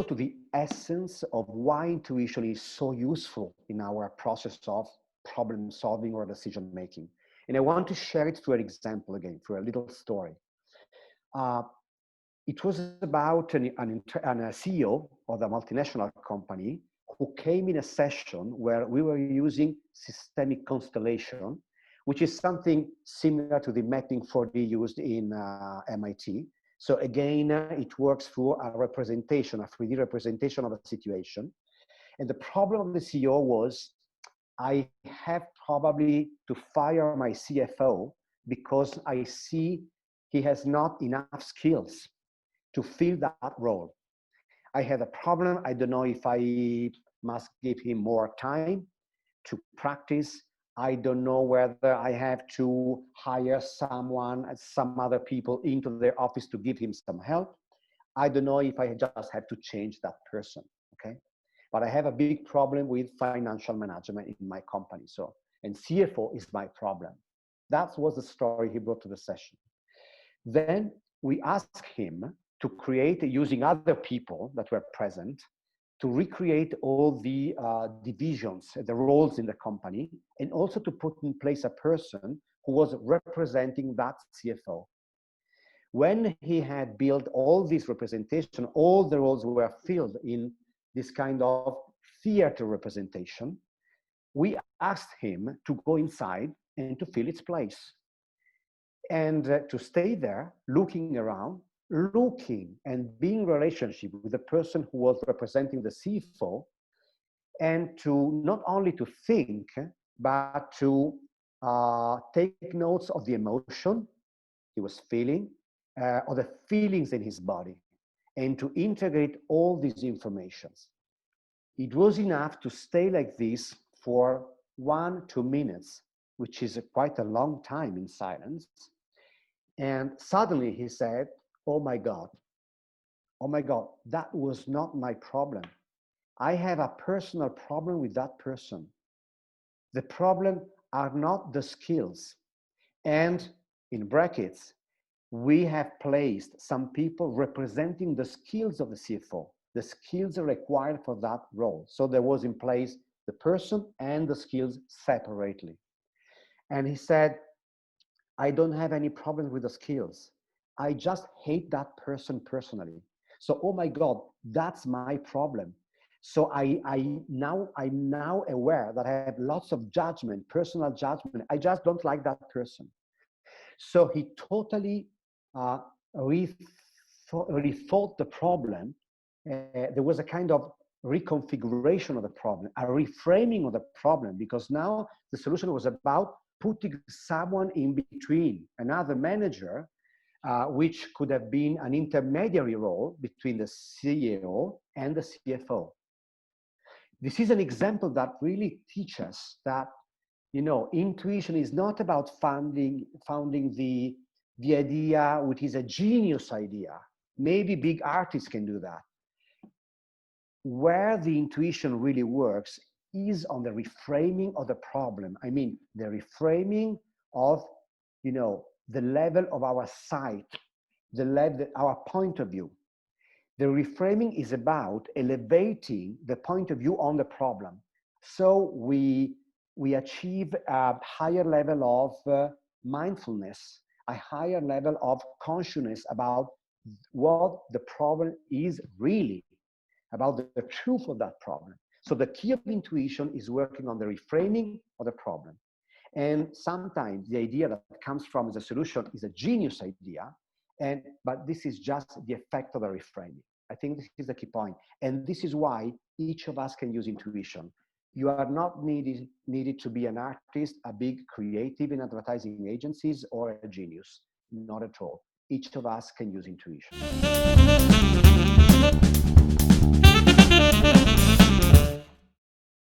go to the essence of why intuition is so useful in our process of problem solving or decision making. And I want to share it through an example again, through a little story. It was about a CEO of a multinational company who came in a session where we were using systemic constellation, which is something similar to the mapping 4D used in MIT. So again, it works through a representation, a 3D representation of a situation. And the problem of the CEO was, I have probably to fire my CFO because I see he has not enough skills to fill that role. I have a problem. I don't know if I must give him more time to practice. I don't know whether I have to hire someone, some other people into their office to give him some help. I don't know if I just have to change that person, okay? But I have a big problem with financial management in my company. So, and CFO is my problem. That was the story he brought to the session. Then we asked him to create, using other people that were present, to recreate all the divisions, the roles in the company, and also to put in place a person who was representing that CFO. When he had built all this representation, all the roles were filled in this kind of theater representation, we asked him to go inside and to fill its place. And to stay there, looking around, looking and being in relationship with the person who was representing the CFO, and to not only to think, but to take notes of the emotion he was feeling, or the feelings in his body, and to integrate all these informations. It was enough to stay like this for 1-2 minutes, which is quite a long time in silence. And suddenly he said, oh my God, that was not my problem. I have a personal problem with that person. The problem are not the skills. And in brackets, we have placed some people representing the skills of the CFO, the skills required for that role. So there was in place the person and the skills separately. And he said, I don't have any problems with the skills. I just hate that person personally. So, oh my God, that's my problem. So I'm now aware that I have lots of judgment, personal judgment. I just don't like that person. So he totally rethought the problem. There was a kind of reconfiguration of the problem, a reframing of the problem, because now the solution was about putting someone in between, another manager, which could have been an intermediary role between the CEO and the CFO. This is an example that really teaches that, you know, intuition is not about founding the idea which is a genius idea. Maybe big artists can do that. Where the intuition really works is on the reframing of the problem. I mean, the reframing of, you know, the level of our sight, the level, our point of view. The reframing is about elevating the point of view on the problem. So we achieve a higher level of mindfulness, a higher level of consciousness about what the problem is really, about the truth of that problem. So the key of intuition is working on the reframing of the problem. And sometimes the idea that comes from the solution is a genius idea, but this is just the effect of a reframing. I think this is the key point. And this is why each of us can use intuition. You are not needed to be an artist, a big creative in advertising agencies, or a genius. Not at all. Each of us can use intuition.